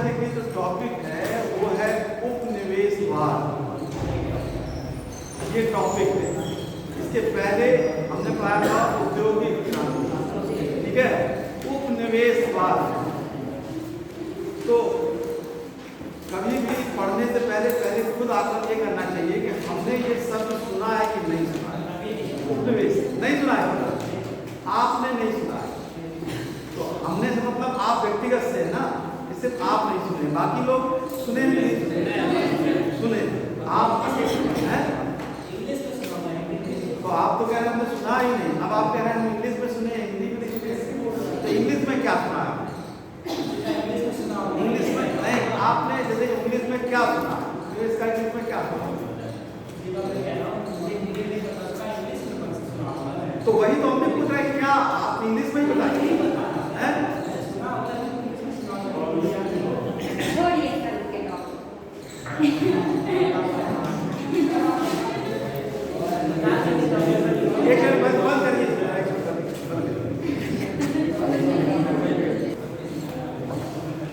देखिए जो टॉपिक है वो है उपनिवेशवाद। ये टॉपिक है। इसके पहले हमने पढ़ा था औद्योगिक क्रांति, ठीक है। उपनिवेशवाद तो कभी भी पढ़ने से पहले खुद आकलन ये करना चाहिए कि हमने ये शब्द सुना है कि नहीं सुना है। उपनिवेश नहीं सुना है, आपने नहीं सुना है तो हमने से मतलब आप व्यक्तिगत से है ना, सिर्फ आप नहीं सुने, बाकी लोग सुने नहीं सुने आप हैं। तो आप तो कह रहे हैं हमने सुना ही नहीं, अब आप कह रहे हैं हम इंग्लिश में सुने, हिंदी में नहीं सुने, तो इंग्लिश में क्या सुना है? इंग्लिश में नहीं, आपने जैसे इंग्लिश में क्या सुना, इसका इंग्लिश में क्या सुना? तो वही तो हमने पूछ रहा है, क्या आप इंग्लिश में ही बताइए हैं?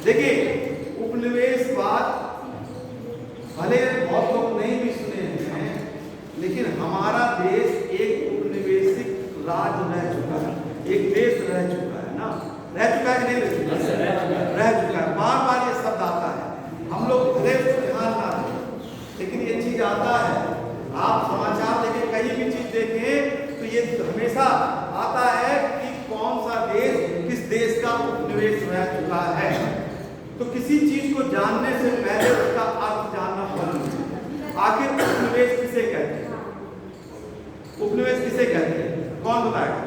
देखिए उपनिवेशवाद भले बहुत लोग नहीं भी सुने हैं, लेकिन हमारा देश एक उपनिवेशिक राज्य रह चुका है, एक देश रह चुका है ना, रह चुका है कि नहीं रह चुका है। बार बार ये शब्द आता है, हम लोग भले ध्यान ना दें, लेकिन ये चीज आता है। आप समाचार देखें, कहीं भी चीज देखें तो ये हमेशा आता है कि कौन सा देश किस देश का उपनिवेश रह चुका है। तो किसी चीज को जानने से पहले उसका अर्थ जानना जरूरी है। आखिर उपनिवेश किसे कहते हैं? उपनिवेश किसे कहते हैं? कौन बताएगा?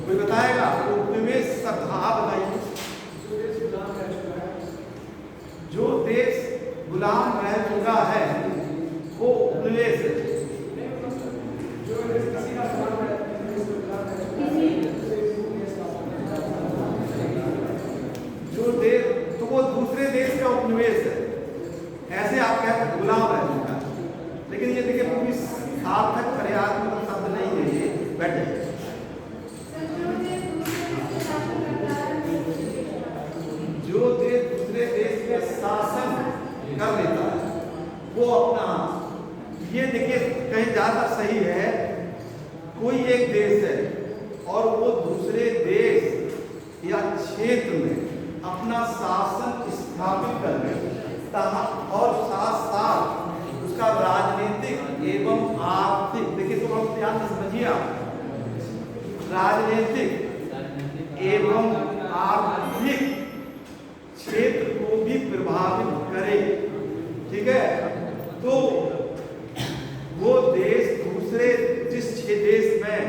कोई बताएगा? उपनिवेश शब्द आप बताइए। जो देश गुलाम रह चुका है वो उपनिवेश है। जो देश तो वो दूसरे देश का उपनिवेश है, ऐसे आप कहते हैं गुलाम रह चुका है। लेकिन ये देखिए पूरी सार्थक पर्यायवाची शब्द नहीं है ये, बैठे जो देश दूसरे देश के शासन कर लेता है वो अपना, ये देखिए कहीं ज्यादा सही है, कोई एक देश है और वो दूसरे देश या क्षेत्र में अपना शासन स्थापित कर ले और साथ साथ उसका राजनीतिक एवं आर्थिक, देखिए तो हम ध्यान से समझिए, आप राजनीतिक एवं आर्थिक क्षेत्र को भी प्रभावित करे, ठीक है। तो वो देश दूसरे जिस देश में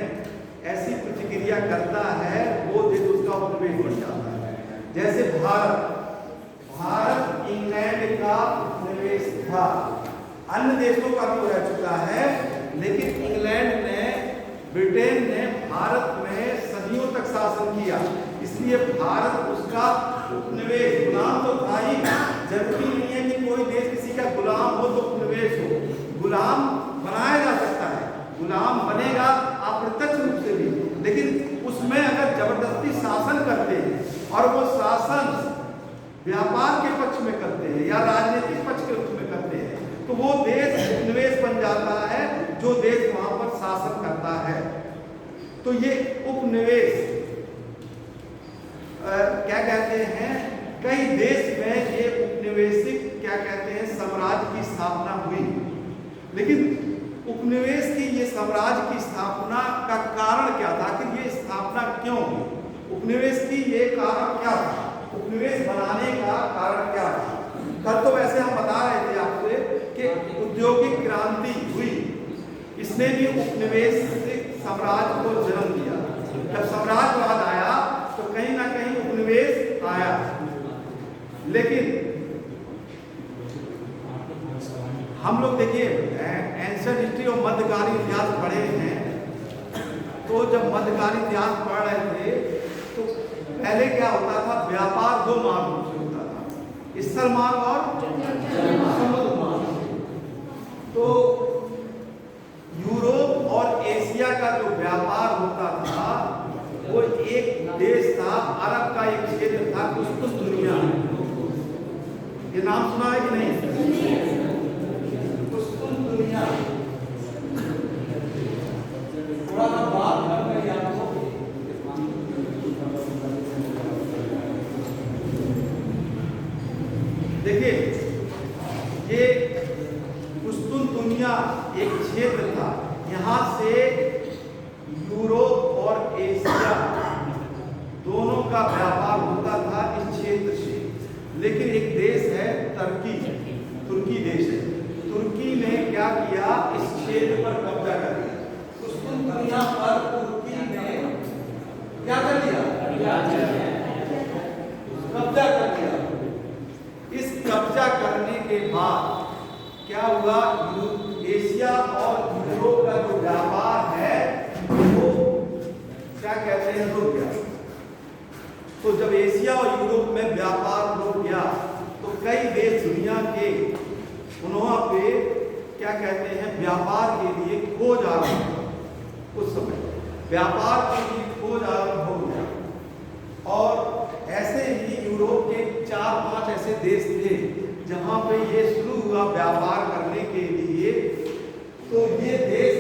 ऐसी प्रतिक्रिया करता है वो देश उसका उपनिवेश बन जाता है। जैसे भारत इंग्लैंड का उपनिवेश था, अन्य देशों का भी रह चुका है, लेकिन इंग्लैंड ने, ब्रिटेन ने भारत में सदियों तक शासन किया, इसलिए भारत उसका उपनिवेश, गुलाम तो था ही। जरूरी नहीं है कि कोई देश किसी का गुलाम हो तो उपनिवेश हो, गुलाम बनाया जा सकता है, गुलाम बनेगा अप्रत्यक्ष रूप से भी, लेकिन उसमें अगर जबरदस्ती शासन करते हैं और वो शासन व्यापार के पक्ष में करते हैं या राजनीतिक पक्ष के पक्ष में करते हैं तो वो देश उपनिवेश बन जाता है, जो देश वहां पर शासन करता है। तो ये उपनिवेश क्या कहते हैं, कई देश में ये उपनिवेशिक क्या कहते हैं साम्राज्य की स्थापना हुई। लेकिन उपनिवेश की ये साम्राज्य की स्थापना का कारण क्या था, कि ये स्थापना क्यों हुई, उपनिवेश की ये कारण क्या था, उपनिवेश बनाने का कारण क्या था। कल तो वैसे हम बता रहे थे आपसे कि औद्योगिक क्रांति हुई, इसने भी उपनिवेशिक साम्राज्य को जन्म दिया। जब साम्राज्यवाद आया तो कहीं ना कहीं उपनिवेश आया। लेकिन हम लोग देखिए एंशिएंट हिस्ट्री और मध्यकालीन इतिहास पढ़े हैं, तो जब मध्यकालीन इतिहास पढ़ रहे थे तो पहले क्या होता था, व्यापार दो मार्ग से होता था, स्थल मार्ग और समुद्र मार्ग। तो यूरोप और एशिया का जो व्यापार होता था वो एक देश था, अरब का एक क्षेत्र था कुस्तुन दुनिया। ये नाम सुना है कि नहीं? कुस्तुन दुनिया। थोड़ा सा बात कर रही आपको। देखिए, ये कुस्तुन दुनिया एक क्षेत्र था। यहाँ से यूरोप और एशिया दोनों का व्यापार होता था इस क्षेत्र से। लेकिन एक देश है तुर्की देश है। तुर्की ने क्या किया, इस क्षेत्र पर कब्जा कर लिया। कुस्तुन दुनिया पर तुर्की ने क्या कर लिया? कब्जा कर लिया। इस कब्जा करने के बाद क्या हुआ, एशिया और यूरोप का जो व्यापार है वो क्या कहते हैं, रुक गया। तो जब एशिया और यूरोप में व्यापार रुक गया तो कई देश दुनिया के उन्होंने पे क्या कहते हैं, व्यापार के लिए खोज आरंभ हुआ। उस समय व्यापार के लिए खोज आरंभ हो गया और ऐसे ही यूरोप के 4-5 ऐसे देश थे जहां पे ये शुरू हुआ व्यापार करने के लिए। तो ये देश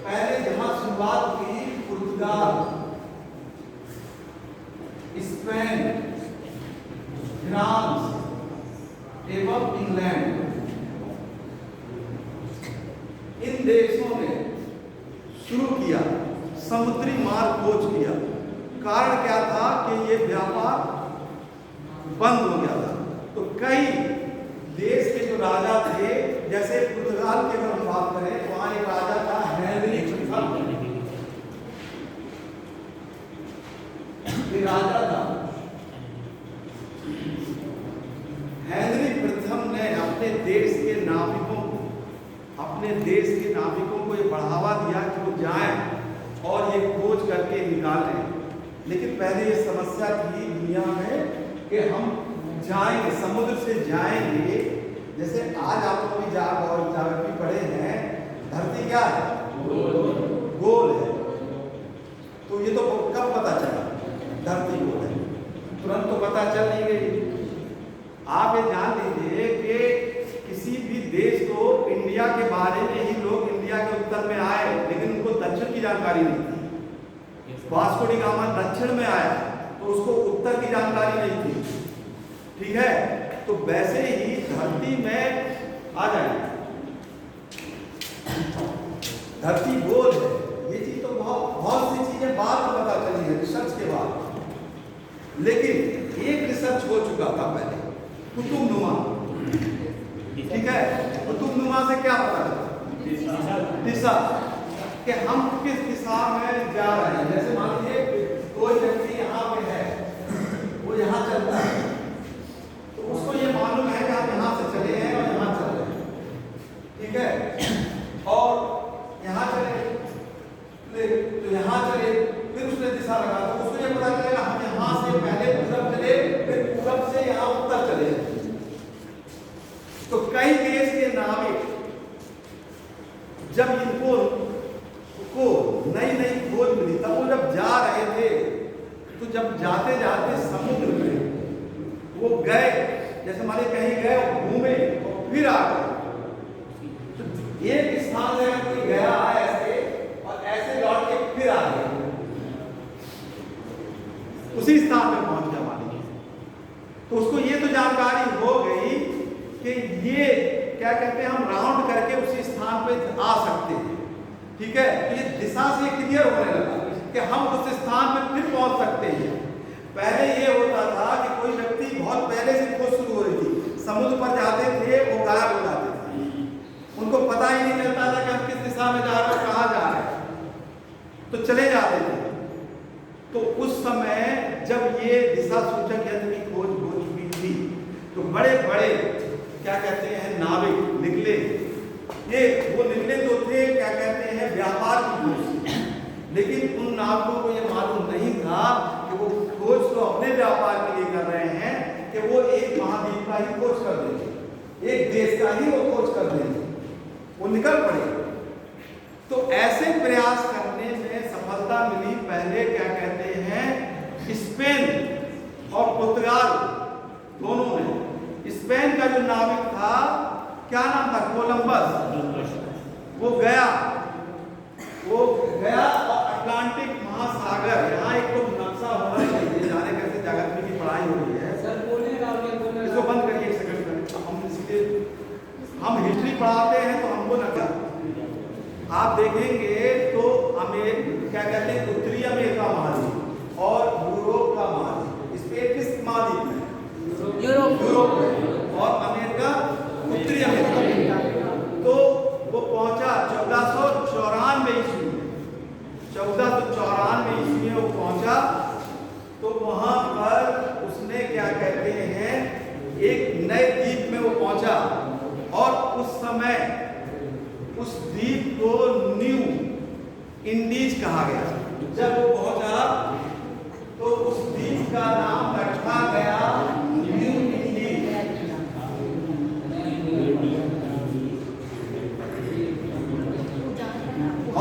पहले जहां शुरुआत हुई, पुर्तगाल, स्पेन, फ्रांस एवं इंग्लैंड, इन देशों ने शुरू किया, समुद्री मार्ग खोज किया। कारण क्या था कि ये व्यापार बंद हो गया था। तो कई देश के जो राजा थे, जैसे पुर्तगाल की अगर हम बात करें, वहां एक राजा था हेनरी प्रथम। ये राजा था हेनरी प्रथम ने अपने देश के नाविकों को ये बढ़ावा दिया कि वो जाएं और ये खोज करके निकालें। लेकिन पहले ये समस्या थी दुनिया में कि हम जाएंगे, समुद्र से जाएंगे। जैसे आज आप लोग भी ज्योग्राफी पढ़े हैं, धरती क्या है? गोल है। तो ये तो कब पता चला धरती गोल है? तुरंत तो पता चल नहीं गई। आप ये जान लीजिए कि किसी भी देश को इंडिया के बारे में ही लोग इंडिया के उत्तर में आए, लेकिन उनको दक्षिण की जानकारी नहीं थी। वास्को डी गामा दक्षिण में आया तो उसको उत्तर की जानकारी नहीं थी। ठीक है, तो वैसे ही धरती में आ जाए, धरती गोल है। ये चीज तो बहुत सी चीजें बाद में पता चली है, रिसर्च के बाद। लेकिन एक रिसर्च हो चुका था पहले, कुतुबनुमा। ठीक है, कुतुबनुमा से क्या पता चला? दिशा, कि हम किस दिशा में जा रहे हैं। जैसे मान लीजिए कोई व्यक्ति यहाँ पे है, वो यहाँ चलता है, तो उसको ये मालूम है कि हम यहाँ से चले हैं और यहाँ चल रहे हैं। ठीक है, और यहाँ चले तो यहाँ चले, फिर उसने दिशा लगा तो उसको ये पता चलेगा हम यहाँ से पहले पूरब चले, फिर पूरब से यहाँ उत्तर चले। तो कई देश के नाविक जब इनको नई खोज मिली, तब वो जब जा रहे थे तो जब जाते जाते समुद्र में वो गए, जैसे माने कहीं गए, घूमे और फिर आ गए। तो एक स्थान से कोई गया ऐसे और ऐसे लौट के फिर आ गया, उसी स्थान पे पहुंच गया मालिक। तो उसको ये तो जानकारी हो गई कि ये क्या कहते हैं, हम राउंड करके उसी स्थान पे आ सकते हैं। ठीक है, तो ये दिशा से क्लियर होने लगा कि हम उस स्थान पे फिर पहुंच सकते हैं। पहले ये होता था कि कोई व्यक्ति बहुत पहले से खोज शुरू हो रही थी, समुद्र पर जाते थे, वो गायब हो जाते थे, उनको पता ही नहीं चलता था कि हम किस दिशा में जा रहे हैं, कहाँ जा रहे हैं, तो चले जाते थे। तो उस समय जब ये दिशा सूचक यंत्र की खोज हो चुकी थी, तो बड़े बड़े क्या कहते हैं नाविक निकले। ये वो निकले तो थे क्या कहते हैं व्यापार की खोज से, लेकिन उन नाविकों को ये मालूम नहीं था कि वो खोज तो अपने व्यापार के लिए कर रहे हैं, कि वो एक महाद्वीप का ही खोज कर देंगे, एक देश का ही वो खोज कर देंगे, वो निकल पड़े। तो ऐसे प्रयास करने में सफलता मिली। पहले क्या कहते हैं स्पेन का जो नाविक था, क्या नाम था, कोलंबस, वो गया और अटलांटिक महासागर, यहाँ एक तो नक्शा होना चाहिए, जाने कैसे जागृति की पढ़ाई हो रही है। इसको बंद करिए एक सेकंड में, हम इसलिए हम हिस्ट्री पढ़ाते हैं तो हमको नक्शा आप देखेंगे तो हमें क्या कहते हैं, उत्तरी अमेरिका महाद्वीप और यूरोप का महाद्वीप, स्पेन किस महाद्वीप में, यूरोप में, और अमेरिका उत्तरी अमेरिका। तो वो पहुंचा 1494 ईस्वी में, 1494 ईस्वी में वो पहुंचा। तो वहां पर उसने क्या कहते हैं, एक नए द्वीप में वो पहुंचा, और उस समय उस द्वीप को न्यू इंडीज कहा गया। जब वो पहुंचा तो उस द्वीप का नाम रखा गया न्यू इंडीज।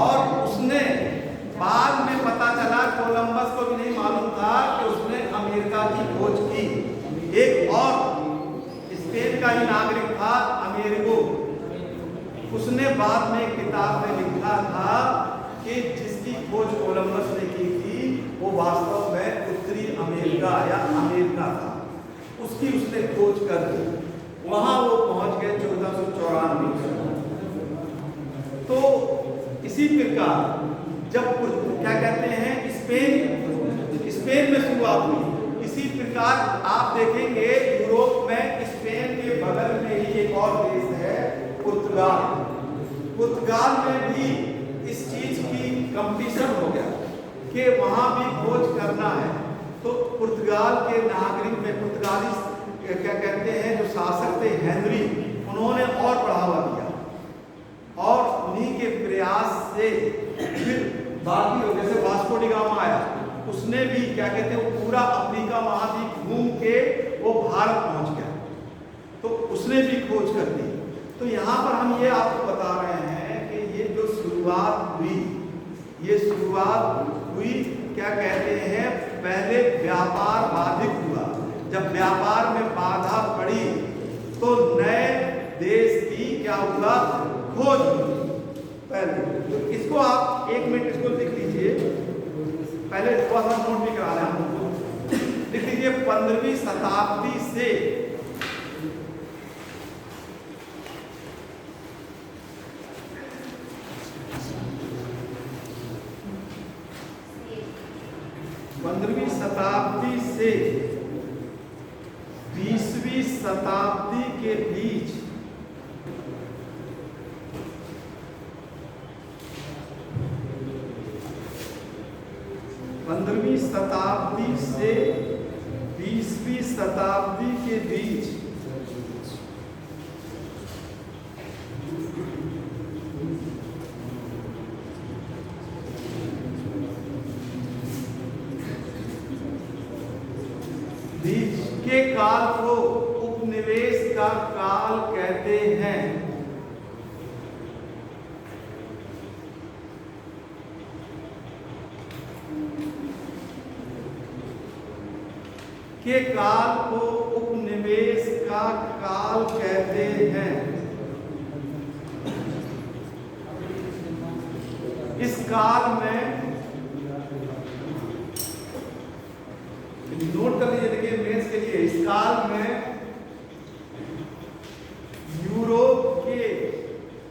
और उसने बाद में पता चला, कोलंबस को भी नहीं मालूम था कि उसने अमेरिका की खोज की। एक और स्पेन का ही नागरिक था, अमेरिको, उसने बाद में एक किताब में लिखा था कि जिसकी खोज कोलंबस ने की थी वो वास्तव में उत्तरी अमेरिका या अमेरिका था, उसकी उसने खोज कर दी। वहां वो पहुंच गए 1494। तो इसी प्रकार जब क्या कहते हैं, स्पेन में शुरुआत हुई, इसी प्रकार आप देखेंगे यूरोप में स्पेन के बगल में ही एक और देश है, पुर्तगाल में भी इस चीज की कंपटीशन हो गया कि वहां भी खोज करना है। तो पुर्तगाल के नागरिक में, पुर्तगाली क्या कहते हैं जो शासक थे हेनरी, उन्होंने और बढ़ावा दिया, और उन्हीं के प्रयास से फिर बाकी लोग, जैसे वास्को डी गामा आया, उसने भी क्या कहते हैं, वो पूरा अफ्रीका महाद्वीप घूम के वो भारत पहुंच गया, तो उसने भी खोज कर दी। तो यहाँ पर हम ये आपको बता रहे हैं कि ये जो शुरुआत हुई, ये शुरुआत हुई क्या कहते हैं, पहले व्यापार बाधित हुआ। जब व्यापार में बाधा पड़ी तो नए देश की क्या हुआ, खोज हुई पहले। तो इसको आप 1 मिनट इसको लिख लीजिए, पहले थोड़ा सा नोट भी करा लें हमको, लिख लीजिए 15वीं शताब्दी से 15वीं शताब्दी से 20वीं शताब्दी के बीच शताब्दी से 20वीं शताब्दी के बीच के काल को उपनिवेश का काल कहते हैं। के काल को उपनिवेश का काल कहते हैं। इस काल में नोट कर लीजिए, देखिए मेंस के लिए, इस काल में यूरोप के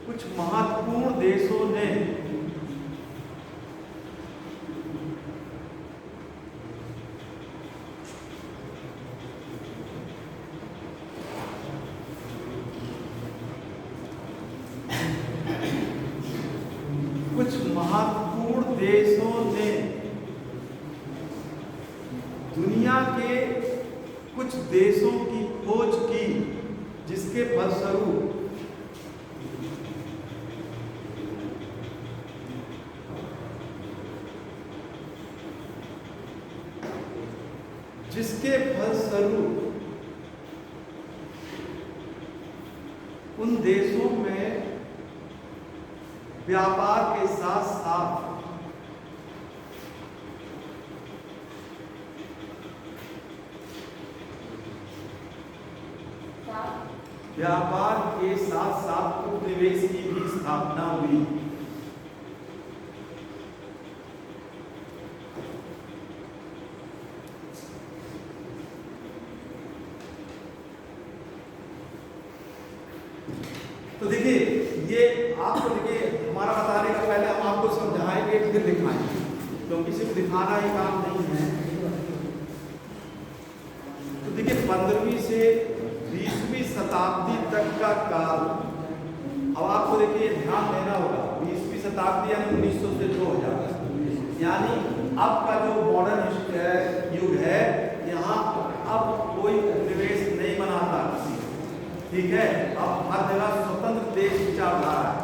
कुछ महत्वपूर्ण देशों ने दुनिया के कुछ देशों की खोज की, जिसके फलस्वरूप उन देशों में व्यापार के साथ साथ व्यापार के साथ साथ उपनिवेश की भी स्थापना हुई। तो देखिए, ये आपको देखिए हमारा बताने का पहले हम आपको समझाएंगे फिर दिखाएंगे, क्योंकि सिर्फ दिखाना ही काम नहीं है। तो देखिए 15वीं से 20वीं शताब्दी तक का काल, अब आपको देखिए ध्यान देना होगा, 20वीं शताब्दी यानी 1900 से 2000, यानी अब का जो मॉडर्न युग है, यहाँ अब कोई उपनिवेश नहीं बनाता, ठीक है। अब हर जगह स्वतंत्र देश विचारधारा है।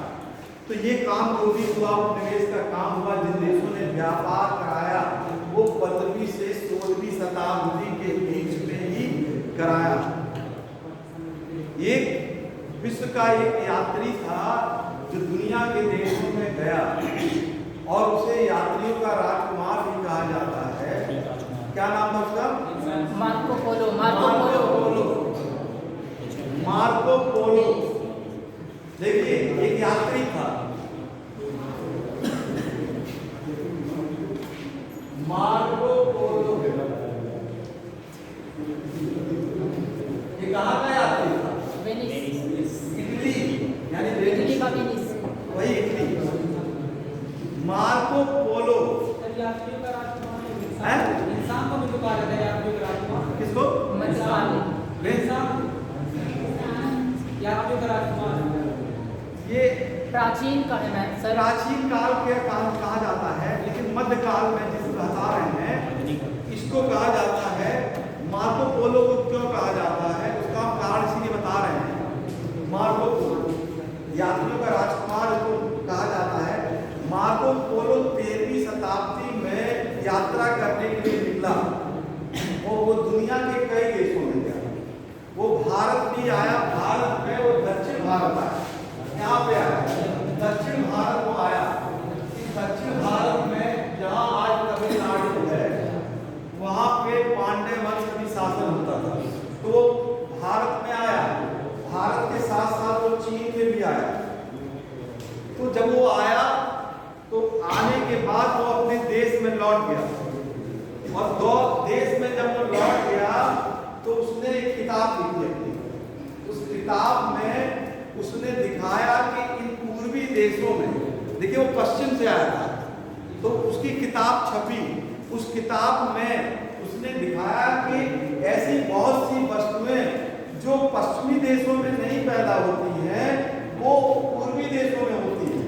तो ये काम जो भी हुआ, उपनिवेश का काम हुआ, जिन देशों ने व्यापार कराया वो 15वीं से 16वीं शताब्दी के बीच में ही कराया। एक विश्व का एक यात्री था जो दुनिया के देशों में गया और उसे यात्रियों का राजकुमार भी कहा जाता है। क्या नाम था उसका? Marco Polo. मार्को पोलो देखिए एक यात्री था। मार्को पोलो ये कहाँ का यात्री था? वेनिस। इटली, यानी इटली का वेनिस, वही इटली। मार्को पोलो यात्रियों का राजकुमार इंसान को भी तो कहा जाता है यात्रियों का राजकुमार। किसको? यात्रियों का राजकुमार ये प्राचीन काल में सर, प्राचीन काल के काल कहा जाता है, लेकिन मध्यकाल में जिसको बता रहे हैं इसको कहा जाता है। मार्को पोलो को क्यों कहा जाता है उसका हम कारण इसीलिए बता रहे हैं। मार्को पोलो यात्रियों का राजकुमार को कहा जाता है। मार्को पोलो 13वीं शताब्दी में यात्रा करने के लिए निकला और वो दुनिया के कई देशों में गया। वो भारत भी आया, भारत में वो दक्षिण भारत आया, यहाँ पे आया, दक्षिण भारत को आया। इस दक्षिण भारत में जहाँ आज तमिलनाडु है वहाँ पे पांड्य वंश का भी शासन होता था। तो वो भारत में आया, भारत के साथ साथ वो चीन में भी आया। तो जब वो आया तो आने के बाद वो अपने देश में लौट गया और दो देश में जब वो लौट गया तो उसने एक किताब लिखी अपनी। उस किताब में उसने दिखाया कि इन पूर्वी देशों में, देखिए वो पश्चिम से आया था तो उसकी किताब छपी। उस किताब में उसने दिखाया कि ऐसी बहुत सी वस्तुएं जो पश्चिमी देशों में नहीं पैदा होती हैं वो पूर्वी देशों में होती हैं।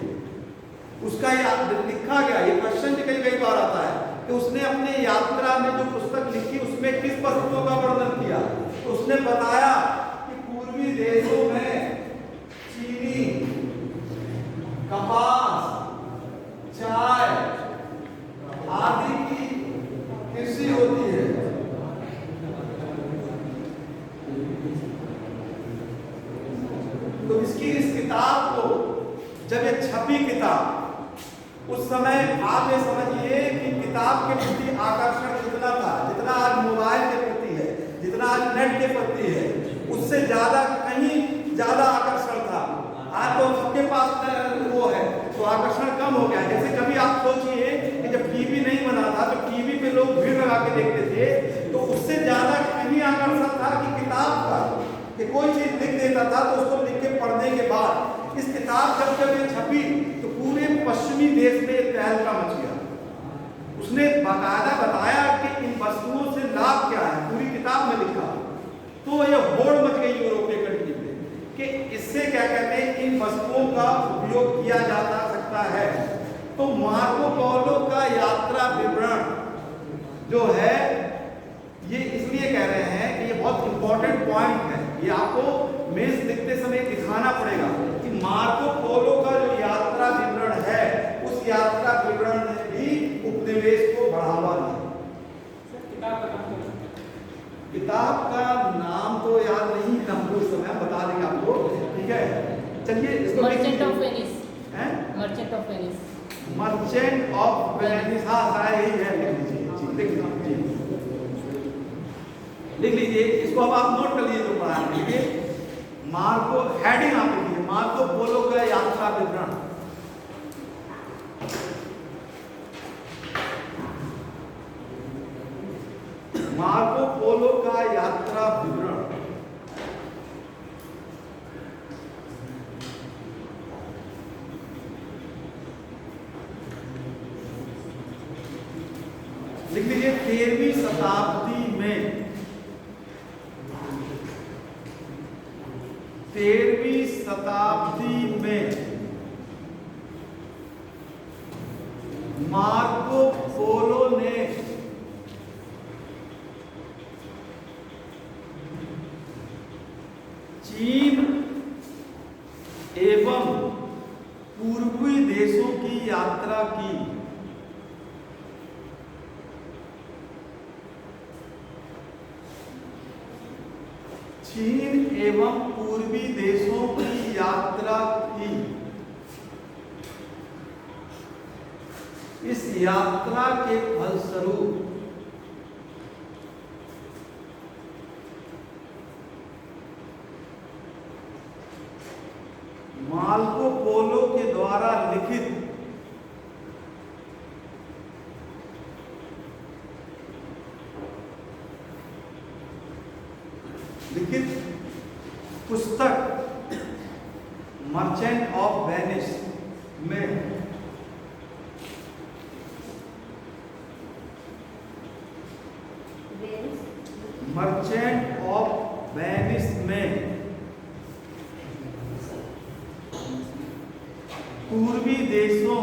उसका लिखा गया, ये क्वेश्चन कई बार आता है कि उसने अपने यात्रा में जो पुस्तक लिखी उसमें किस वस्तुओं का वर्णन किया। तो उसने बताया कि पूर्वी देशों में चीनी, कपास, चाय आदि की कृषि होती है। तो इसकी इस किताब को जब ये छपी किताब, उस समय आप ये समझिए कि किताब के प्रति आकर्षण कितना था, जितना आज मोबाइल के प्रति है, जितना आज नेट के प्रति है, उससे ज्यादा कहीं ज्यादा आकर्षण था। आज तो सबके पास वो है तो आकर्षण कम हो गया। जैसे कभी आप सोचिए कि जब टीवी नहीं बना था तो टीवी पे लोग भीड़ लगा के देखते थे, तो उससे ज्यादा कहीं आकर्षण था कि किताब का, कि कोई चीज लिख देता था तो उसको लिख के पढ़ने के बाद इस किताब जब ये छपी तो पूरे पश्चिमी देश में तहलका मच गया। उसने बाकायदा बताया कि इन वस्तुओं से लाभ क्या है, पूरी किताब में लिखा। तो यह होड़ मच गई यूरोपीय कंट्री में कि इससे क्या कहते हैं, इन वस्तुओं का उपयोग किया जा सकता है। तो मार्को पोलो का यात्रा विवरण जो है ये इसलिए कह रहे हैं कि ये बहुत इंपॉर्टेंट पॉइंट है। ये आपको मेंस लिखते समय दिखाना पड़ेगा कि मार्को पोलो का जो यात्रा विवरण है उस यात्रा विवरण ने भी उपनिवेश को बढ़ावा दिया। किताब का नाम तो याद नहीं, हमको उस समय बता देंगे आपको, ठीक है। चलिए इसको मर्चेंट ऑफ वेनिस हैं, merchant of Venice, merchant of Venice, हाँ शायद यही है, लिख लीजिए, लिख लीजिए इसको। अब आप नोट कर लीजिए जो पढ़ा है। मार्को हेडिंग आप लिखिए, मार्को पोलो का यात्रा विवरण। मार्को पोलो का यात्रा विवरण। लिख लीजिए 13वीं शताब्दी में, 13वीं शताब्दी में मार्को पोलो ने चीन एवं पूर्वी देशों की यात्रा की। चीन एवं पूर्वी देशों की यात्रा की। इस यात्रा के फलस्वरूप मार्को पोलो के द्वारा लिखित पुस्तक मर्चेंट ऑफ वेनिस में मर्चेंट ऑफ वेनिस में पूर्वी देशों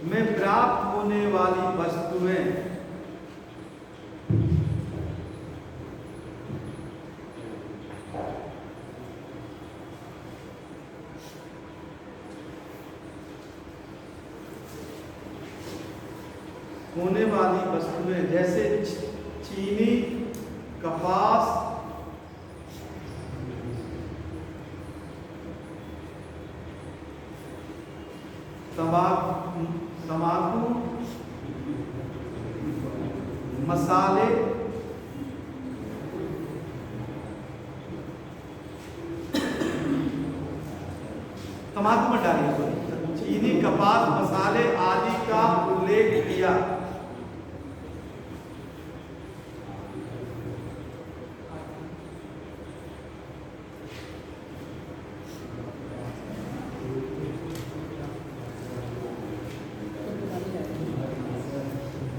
में प्राप्त होने वाली वस्तुएं जैसे चीनी, कपास, तंबाकू, मसाले, तंबाकू में डालिए, चीनी, कपास, मसाले आदि का उल्लेख किया।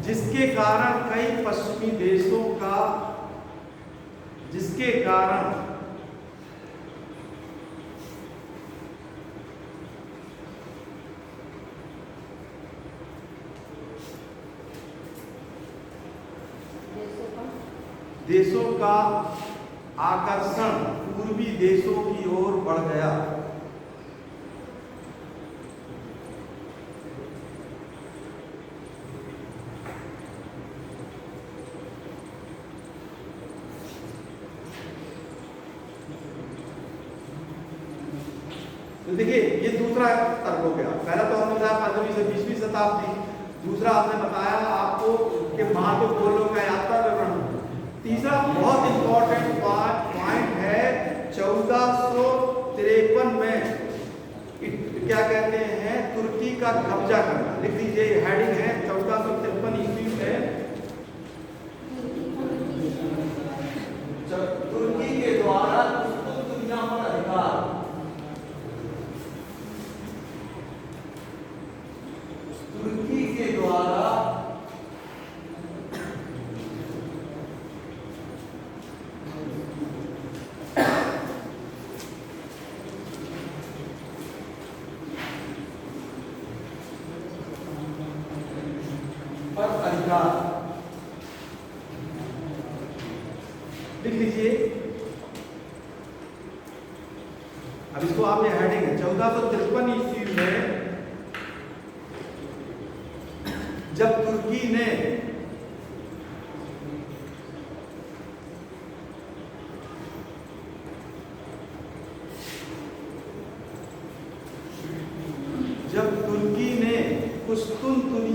जिसके कारण कई पश्चिमी देशों का जिसके कारण देशों का आकर्षण पूर्वी देशों की ओर बढ़ गया। तो देखिए ये दूसरा तर्क हो गया। पहला तो हमने बताया 15वीं से 20वीं शताब्दी, दूसरा आपने बताया आपको कि मार्को पोलो का यात्रा विवरण। तीसरा बहुत इंपॉर्टेंट पॉइंट है 1453 में क्या कहते हैं, तुर्की का कब्जा करना। लिख दीजिए, हेडिंग है 1453 ईस्वी में तुर्की के द्वारा दुनिया पर अधिकार। तुर्की के द्वारा पर अधिकार। लिख लीजिए, अब इसको आप ये हेडिंग है 1453 ईस्वी में जब तुर्की ने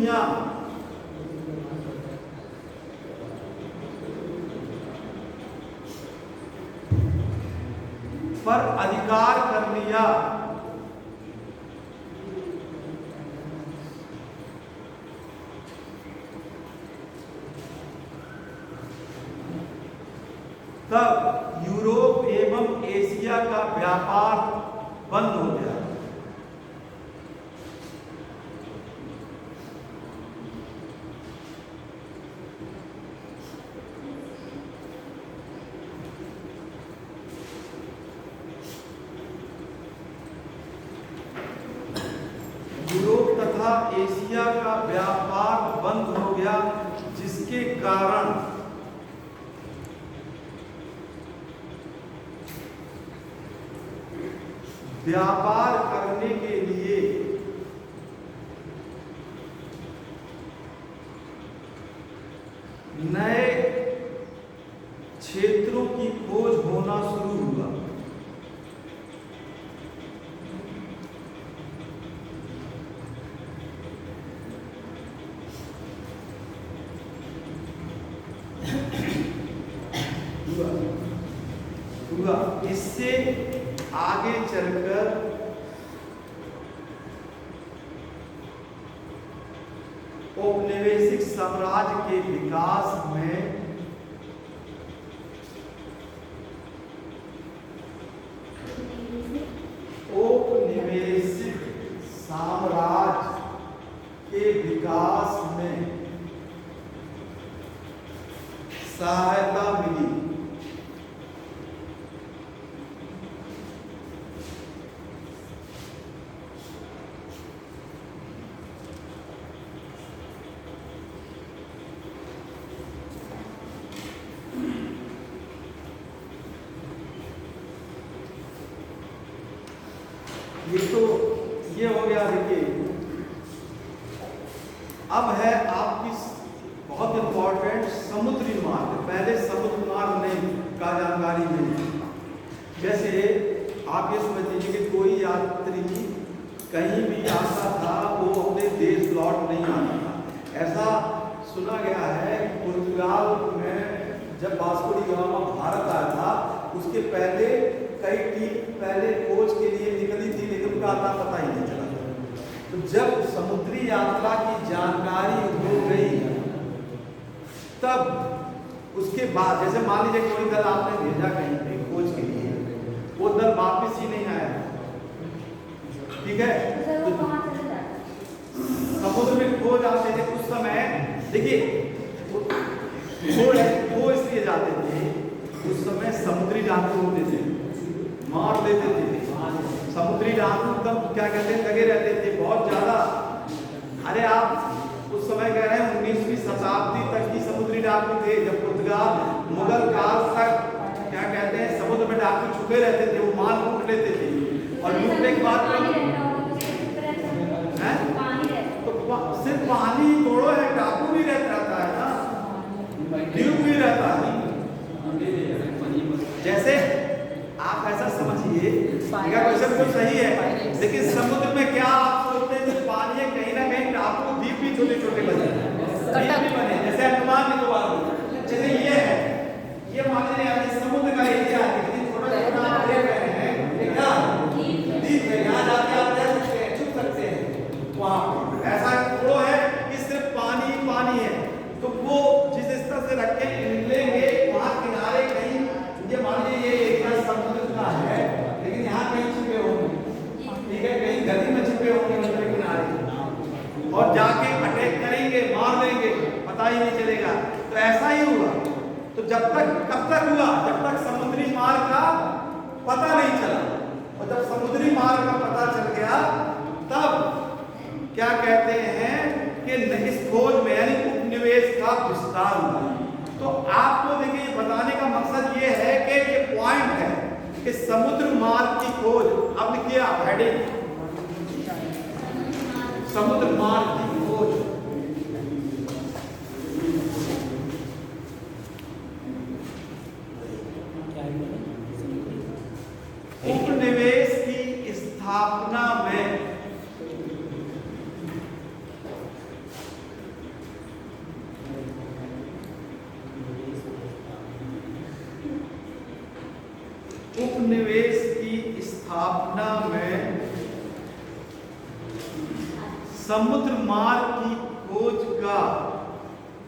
दुनिया पर अधिकार कर लिया, तब यूरोप एवं एशिया का व्यापार बंद हो गया। यूरोप तथा एशिया का व्यापार बंद हो गया, जिसके कारण व्यापार करने के लिए नए क्षेत्रों की खोज होना शुरू हुआ। इससे आगे चलकर औपनिवेशिक साम्राज्य के विकास में औपनिवेशिक साम्राज्य के विकास में सहायता मिली। ये हो गया। देखिए, अब है आपकी बहुत इंपॉर्टेंट समुद्री मार्ग। पहले समुद्र मार्ग नहीं का जानकारी नहीं। जैसे आप ये समझ लीजिए कि कोई यात्री कहीं भी आता था, वो अपने देश लौट नहीं आता था। ऐसा सुना गया है कि पुर्तगाल में जब वास्को डी गामा भारत आया था, उसके पहले कई टीम पहले खोज के लिए निकली थी, लेकिन उनका आता पता ही नहीं चला। तो जब समुद्री यात्रा की जानकारी हो गई, तब उसके बाद जैसे मान लीजिए कोई दल आपने भेजा कहीं पे खोज के लिए, वो दल वापस ही नहीं आया, ठीक है? तो समुद्र में खोज आते थे उस समय। देखिए, वो इसलिए जाते थे, उस समय समुद्री डाकू होते थे, मार देते थे। समुद्री डाकू तब क्या कहते हैं, लगे रहते थे बहुत ज्यादा। अरे आप उस समय कह रहे हैं 19वीं शताब्दी तक की समुद्री डाकू थे, जब पुर्तगाल मुगल काल तक क्या कहते हैं समुद्र में डाकू छुपे रहते थे, वो माल लूट लेते थे। और लूटने के बाद तो सिर्फ पानी थोड़ो है, डाकू भी रहता है ना, ड्यूब भी रहता है। जैसे आप ऐसा समझिए, क्वेश्चन तो सही है, लेकिन समुद्र में क्या आप सोचते हैं कि पानी है, कहीं ना कहीं टापू द्वीप भी छोटे छोटे बने, जैसे अंडमान निकोबार में। जैसे ये है, ये मान लीजिए समुद्र का एरिया है, लेकिन छोटा छोटा आप देख रहे हैं, क्या द्वीप है, यहाँ जाके आप रह सकते हैं, छुप सकते हैं वहाँ। ऐसा थोड़ा है कि सिर्फ पानी पानी है, तो वो जिस स्तर से रख के निकलेंगे वहाँ किनारे कहीं, ये मान लीजिए ये एरिया समुद्र का है, लेकिन यहाँ कहीं छिपे होंगे, ठीक है, कहीं गली में छिपे होंगे समुद्र किनारे, और जाके अटैक करेंगे, मार देंगे, पता ही नहीं चलेगा। तो ऐसा ही हुआ। तो जब तक कब तक हुआ, जब तक समुद्री मार्ग का पता नहीं चला, और जब समुद्री मार्ग का पता चल गया, तब क्या कहते हैं कि इस खोज में यानी उपनिवेश का विस्तार हुआ। तो आपको देखिए बताने का मकसद ये है कि ये पॉइंट है कि समुद्र मार्ग की खोज। अब लिखिए आप हेडिंग, समुद्र मार्ग की खोज। उपनिवेश की स्थापना में उपनिवेश की स्थापना में समुद्र मार्ग की खोज का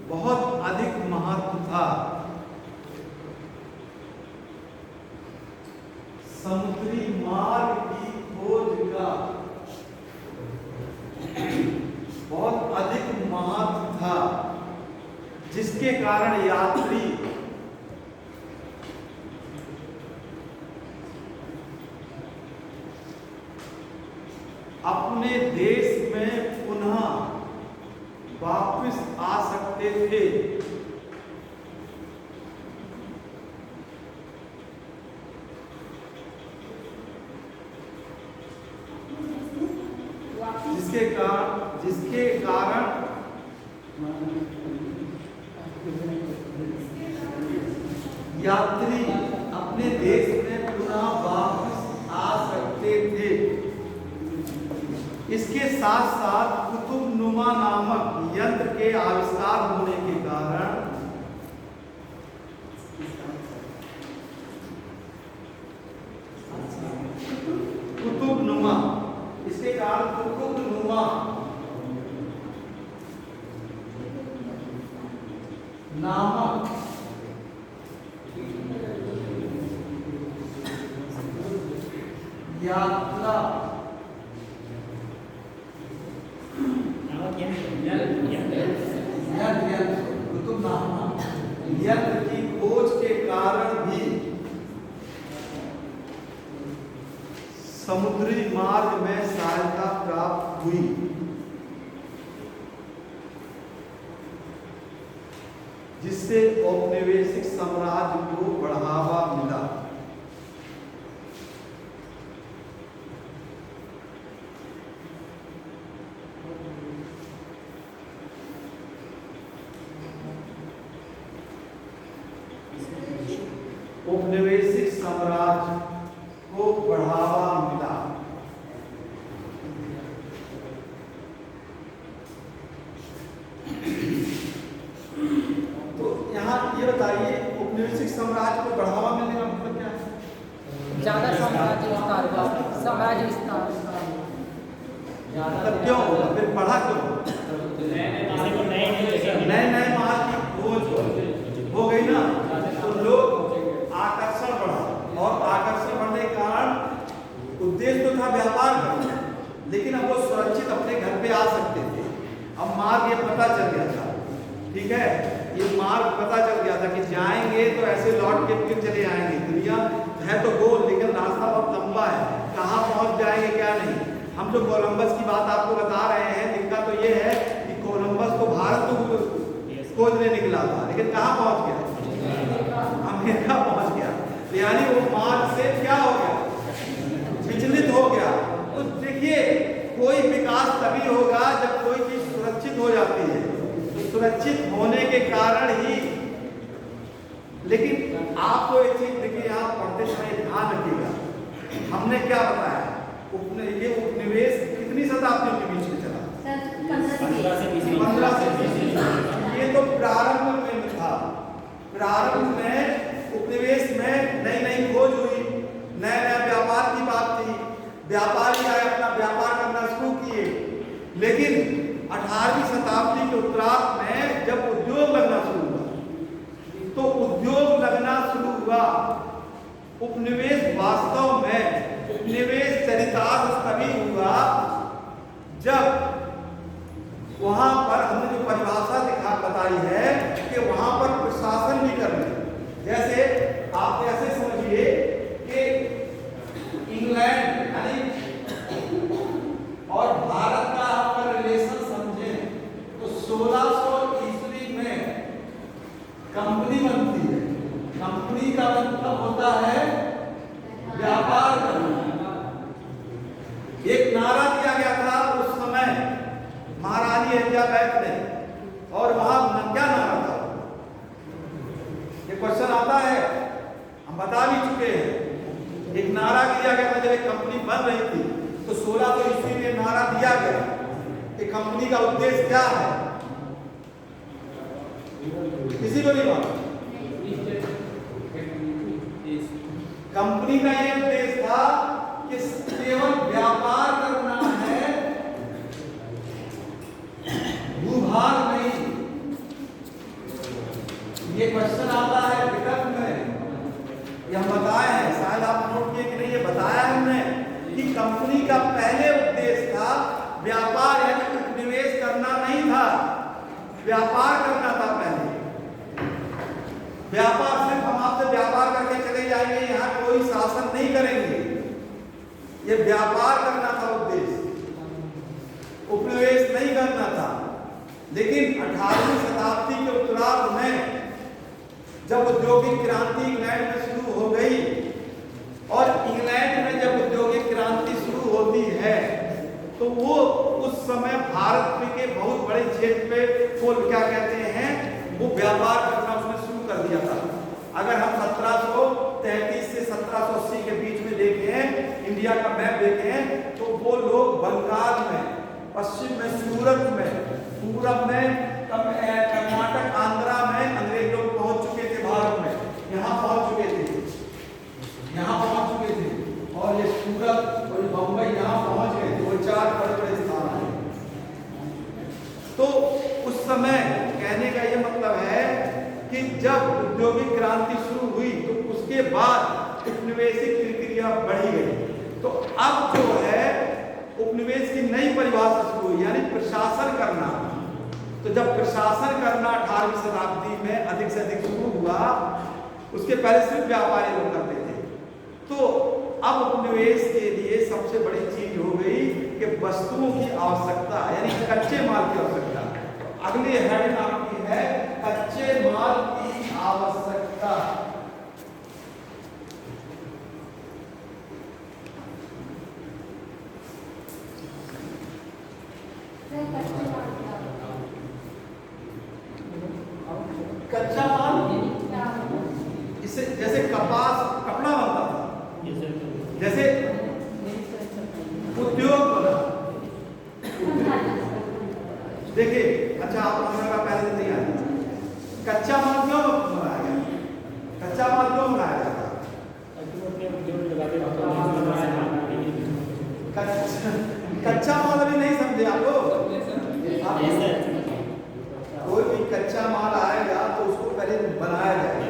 बहुत अधिक महत्व था। समुद्री मार्ग की खोज का बहुत अधिक महत्व था, जिसके कारण यात्री अपने देश में पुनः वापस आ सकते थे। जिसके कारण यात्री अपने देश में पुनः वापस आ सकते थे। इसके साथ साथ कुतुबनुमा नामक यंत्र के आविष्कार होने के कारण कुतुबनुमा नामक यात्रा यंत्र की खोज के कारण भी समुद्री मार्ग में सहायता प्राप्त हुई। जिससे औपनिवेशिक साम्राज्य को बढ़ावा मिला। औपनिवेशिक साम्राज्य को बढ़ावा मिला। तो यहाँ ये बताइए, औपनिवेशिक साम्राज्य को बढ़ावा मिलने का मतलब क्या है? ज्यादा साम्राज्य विस्तार हुआ, साम्राज्य विस्तार। मतलब क्यों होगा? फिर बढ़ा क्यों? नए नए माल की खोज हो गई ना, तो लोग आकर्षण बढ़ा, और आकर्षण बढ़ने के कारण उद्देश्य तो था व्यापार करना, लेकिन अब वो सुरक्षित अपने घर पे आ सकते थे। अब मार्ग ये पता चल गया था, ठीक है, ये मार्ग पता चल गया था कि जाएंगे तो ऐसे लौट के फिर चले आएंगे। दुनिया है तो गोल, लेकिन रास्ता बहुत लंबा है, कहाँ पहुंच जाएंगे क्या नहीं। हम जो कोलंबस की बात आपको बता रहे हैं, दिक्कत तो ये है कि कोलंबस तो भारत को खोजने निकला था, लेकिन कहाँ पहुंच गया? अमेरिका पहुंच गया। यानी वो मार्ग से क्या हो गया? विचलित हो गया। तो देखिए, कोई विकास तभी होगा जब कोई चीज सुरक्षित हो जाती है। तो सुरक्षित होने के कारण ही, लेकिन आपको एक चीज देखिए, आप पढ़ते समय ध्यान रखिएगा, हमने क्या बताया? ये उपनिवेश कितनी शताब्दी के बीच में चला? 15 से 20। ये तो प्रारंभ में था। प्रारंभ में उपनिवेश में नई नई खोज हुई, नया नया व्यापार की बात थी, व्यापारी आए अपना व्यापार करना शुरू किए। लेकिन 18वीं शताब्दी के उत्तरार्ध में जब उद्योग लगना शुरू हुआ, तो उद्योग लगना शुरू हुआ। उपनिवेश वास्तव में उपनिवेश चरितार्थ तभी हुआ जब वहां पर हमने जो परिभाषा बताई है कि वहां पर प्रशासन भी करना। जैसे आप ऐसे समझिए कि इंग्लैंड यानी और भारत का अगर रिलेशन समझें तो 1600 ईस्वी में कंपनी बनती है। कंपनी का मतलब होता है व्यापार करना। एक नारा दिया गया था उस समय महारानी एलिजाबेथ ने, और वहां क्या नारा था? ये क्वेश्चन आता है, हम बता भी चुके हैं। एक नारा दिया गया था जब एक कंपनी बन रही थी, तो 1600 ईस्वी में नारा दिया गया कि कंपनी का उद्देश्य क्या है? किसी को नहीं मालूम। कंपनी का ये उद्देश्य था कि केवल व्यापार करना है, भूभाग नहीं। ये क्वेश्चन आता है विकल्प में, ये हम बताए हैं, शायद आप नोट किए कि नहीं, ये बताया है हमने कि कंपनी का पहले उद्देश्य था व्यापार यानी उपनिवेश करना नहीं था, व्यापार करना था पहले। व्यापार सिर्फ हम आपसे व्यापार करके चले जाएंगे, यहाँ कोई शासन नहीं करेंगे, ये व्यापार करना था उद्देश्य, उपनिवेश नहीं करना था। लेकिन 18वीं शताब्दी के उत्तरार्ध में जब औद्योगिक क्रांति इंग्लैंड में शुरू हो गई, और इंग्लैंड में जब औद्योगिक क्रांति शुरू होती है तो वो उस समय भारत के बहुत बड़े क्षेत्र पे वो क्या कहते हैं, वो व्यापार करना उसने शुरू कर दिया था। अगर हम 1733 से 1780 के बीच में देखें, इंडिया का मैप देखें, तो वो लोग बंगाल में, पश्चिम में सूरत में, पूरब में कर्नाटक, आंध्रा में अंग्रेज लोग पहुंच चुके थे, भारत में यहाँ पहुंच चुके थे, यहाँ पहुंच चुके थे, और ये सूरत और बम्बई यहाँ पहुंच गए थे। वो 4 बड़े-बड़े स्थान हैं। तो उस समय कहने का ये मतलब है कि जब औद्योगिक क्रांति शुरू हुई तो उसके बाद उपनिवेशिक प्रक्रिया बढ़ी गई। तो अब जो है उपनिवेश की नई परिभाषा शुरू हुई, यानी प्रशासन करना। तो जब प्रशासन करना 18वीं शताब्दी में अधिक से अधिक शुरू हुआ, उसके पहले सिर्फ व्यापारी लोग करते थे। तो अब उपनिवेश के लिए सबसे बड़ी चीज हो गई कि वस्तुओं की आवश्यकता, यानी कच्चे माल की आवश्यकता। अगली हेडिंग आपकी है कच्चे माल की आवश्यकता। कच्चा माल, इससे जैसे कपास, कपड़ा बनता था, जैसे उद्योग बना। देखिए, अच्छा आप लोगों का पहले नहीं आया, कच्चा माल क्यों बनाया गया? कच्चा माल क्यों बनाया जाता? कच्चा माल अभी नहीं समझे आप लोग? कोई भी कच्चा माल आएगा तो उसको पहले बनाया जाएगा,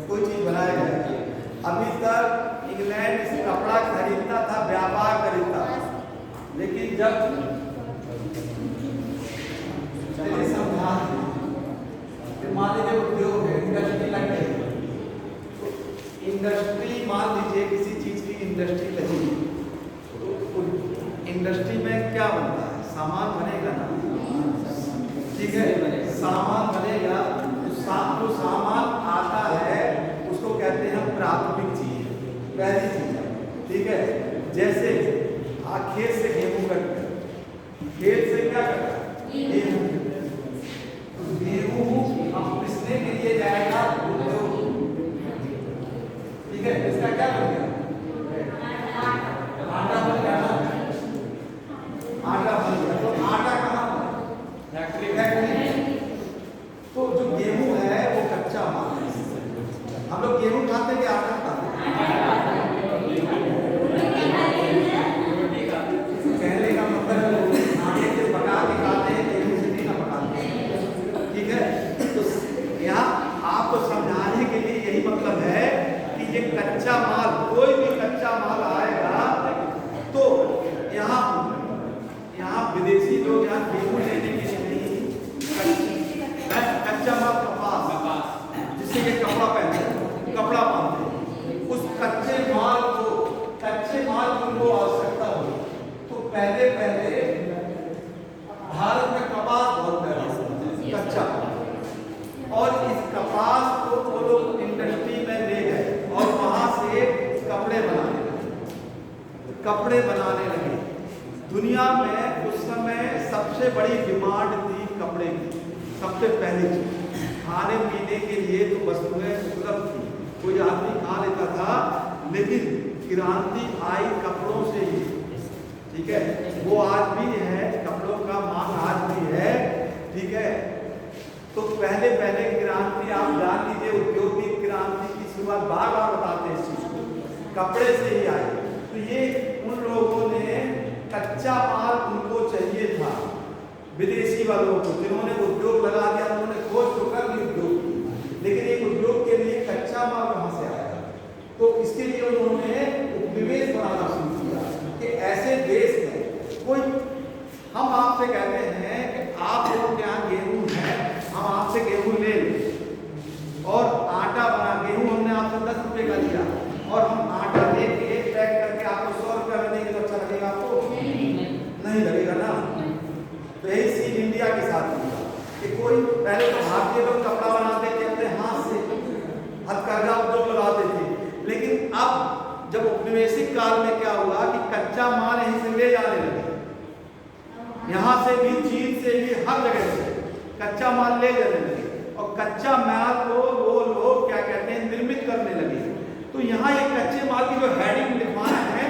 कोई चीज बनाया जाएगा। अभी तक इंग्लैंड से कपड़ा खरीदता था, व्यापार खरीदता, लेकिन जब समझा मान लीजिए उद्योग है, इंडस्ट्री लग गई, तो इंडस्ट्री मान लीजिए किसी चीज की इंडस्ट्री लगी, तो इंडस्ट्री में क्या बनता है? सामान बनेगा ना, ठीक है, सामान बनेगा। जो सामान आता है उसको कहते हैं प्राथमिक चीज, पहली चीज, ठीक है। जैसे खेत से गेहूं कटता है, खेत से क्या करता है? गेहूं। तो गेहूं हम पिसने के लिए जाएगा उद्योग, ठीक है, इसका क्या बन गया? आटा बन गया ना, आटा बन गया। तो आटा कहाँ बना? फैक्ट्री। तो जो गेहूं है वो कच्चा माल है। हम लोग गेहूं खाते हैं कि आटा खाते हैं? कहने का मतलब आटे से पका के खाते हैं, गेहूं से नहीं ना पकाते, ठीक है। तो यहाँ आपको समझाने के लिए यही मतलब है कि ये कच्चा माल, कोई भी कच्चा माल आएगा तो यहाँ विदेशी लोग यहाँ गेहूं लेने के लिए नहीं, कच्चा माल कपास, जिससे ये कपड़ा पहनते हैं, कपड़ा बांधते हैं, उस कच्चे माल की उनको आवश्यकता हो। तो पहले भारत में कपास बहुत पहले कच्चा, और इस कपास को वो लोग इंडस्ट्री में ले गए और वहां से कपड़े बनाने लगे। दुनिया में उस समय सबसे बड़ी डिमांड थी कपड़े की। सबसे पहली चीज, खाने पीने के लिए तो वस्तुएं उपलब्ध थी, कोई आदमी खा लेता था, लेकिन क्रांति आई कपड़ों से ही, ठीक है। वो आज भी है, कपड़ों का मांग आज भी है, ठीक है। तो पहले क्रांति आप जान लीजिए, औद्योगिक क्रांति की शुरुआत बार बार बताते हैं इस चीज को। कपड़े से ही आई। तो ये उन लोगों ने कच्चा माल उनको चाहिए था, विदेशी वालों को, जिन्होंने उद्योग लगा दिया, उन्होंने खोज तो कर ली उद्योग की, लेकिन एक उद्योग के लिए कच्चा माल कहाँ से आया? तो इसके लिए उन्होंने उपनिवेश बनाना शुरू किया कि ऐसे देश में कोई, हम आपसे कहते हैं कि आप लोगों के यहाँ गेहूं है, हम आपसे गेहूं ले लें और आटा बना, गेहूं हमने आपसे 10 रुपए का लिया और हम आटा लेके पैक करके आपको 100 रुपया में देंगे तो अच्छा लगेगा आपको? नहीं लगेगा ना। तो यही सीन इंडिया के साथ हुआ कि कोई पहले तो भारतीय लोग कपड़ा बनाते थे अपने हाथ से, हथकरघा उद्योग लगाते थे, लेकिन अब जब उपनिवेशिक काल में क्या हुआ कि कच्चा माल यहीं से ले जाने लगे, यहाँ से भी, चीन से भी, हर जगह से कच्चा माल ले जाने लगे और कच्चा माल को वो लोग क्या कहते हैं, निर्मित करने लगे। तो यहाँ एक कच्चे माल की जो हेडिंग लिखवाना है,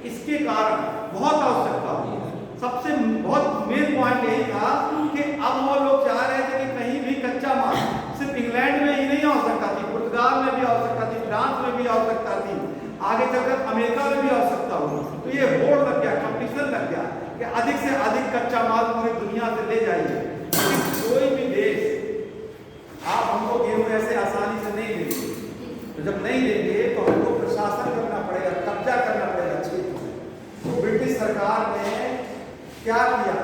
इसके कारण बहुत आवश्यकता हुई। सबसे बहुत मेन पॉइंट यही था कि अब वो लोग चाह रहे थे कि कहीं भी कच्चा माल सिर्फ इंग्लैंड में ही नहीं आवश्यकता थी, पुर्तगाल में भी आवश्यकता थी, फ्रांस में भी आवश्यकता थी, आगे चलकर अमेरिका में भी आवश्यकता हुई। तो ये होड़ लग गया, कंपटीशन लग गया कि अधिक से अधिक कच्चा माल पूरी दुनिया से ले जाइए। लेकिन कोई भी देश, आप हमको गेहूं ऐसे आसानी से नहीं देंगे, तो जब नहीं देंगे तो हमको प्रशासन करना पड़ेगा, कब्जा करना पड़ेगा क्षेत्र में। तो ब्रिटिश सरकार ने क्या किया,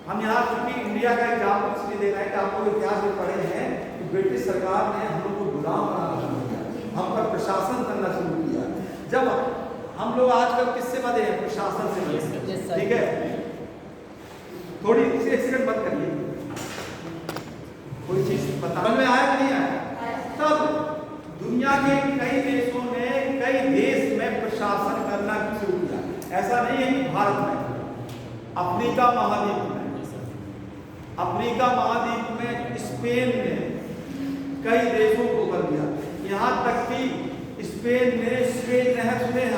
हम यहाँ चूंकि इंडिया का एग्जाम्पल इसलिए दे रहे हैं कि आप लोग इतिहास में पढ़े हैं कि ब्रिटिश सरकार ने हम लोग को गुलाम बनाना शुरू किया, हम पर प्रशासन करना शुरू किया। जब हम लोग आजकल किससे बंधे हैं? प्रशासन से बंधे, ठीक है? थोड़ी एक सेकंड बंद करिए, कोई चीज बताने में आया कि नहीं आया? तब दुनिया के कई देशों ने, कई देश में प्रशासन करना शुरू किया। ऐसा नहीं है कि भारत में, अफ्रीका महाद्वीप में स्पेन ने कई देशों को कर दिया। यहाँ तक कि स्पेन ने स्वेज नहर, सुने हैं?